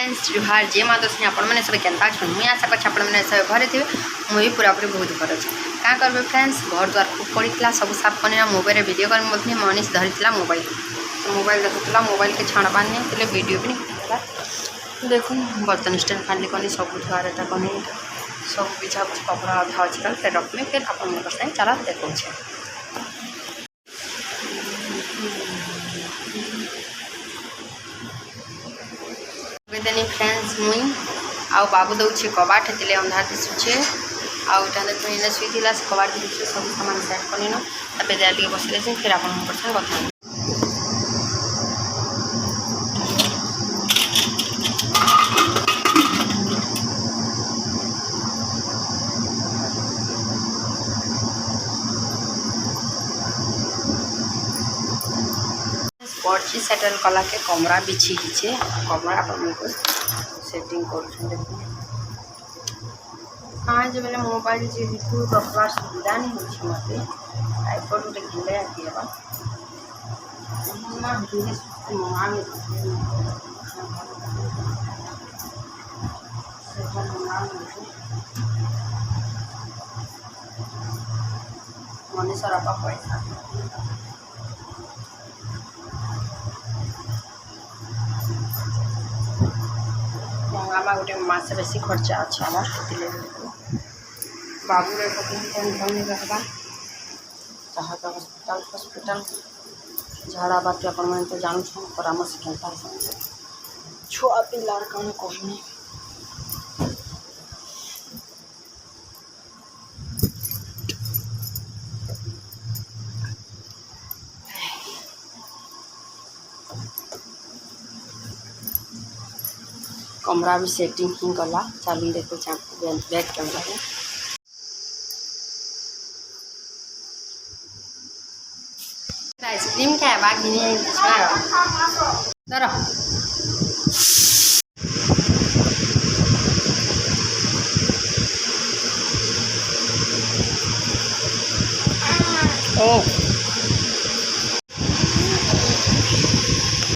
friends जुहार जे माता से आपण मैंने सब केन्ता छन मुई आशा कर आपण मैंने सब घरे थे मुई पूरा पूरी बहुत भर अच्छे क्या करबे फ्रेंड्स घर द्वार खूब पड़ा सब साफ करना मोबाइल वीडियो कर मनीष धरीला मोबाइल देखुला मोबाइल के छाणबार नहीं तेरे वीडियो भी नहीं देखो बर्तन स्टैंड खाली कनी सब धुआर कनी सब बिछा बुझी कपड़ा अधा अच्छे रखमी फिर आप चला देखो देनी फ्रेंड्स मुई आउ बाबू दौचे कबाट हेतिले अंधार दिशुचे आउ देखो इने सुईला से कबाट दिशुचे सब सामान सेट करनो तबे जाली बसले से फिर आपन परछन बता पड़ी सेटल कला के कमरा बिछी हिचे कमरा पर सेटिंग कर हाँ जो मैंने मोबाइल जेहेतु रखबार सुविधा नहीं होती मत टाइपड गोटे घिले आगे मनीषर बापा पैसा आमा गोटे मास बेसी खर्चा अच्छे आम बाबू नहीं रहा जहाँ हस्पिटाल झाड़ा बात अपन तो जानूँ परामर्श केता छुआ पिलार कौन कहनी कमरा भी सेटिंग ही गला चालू देखो बैक कैमरा में आइसक्रीम क्या है बाकी नहीं दर ओ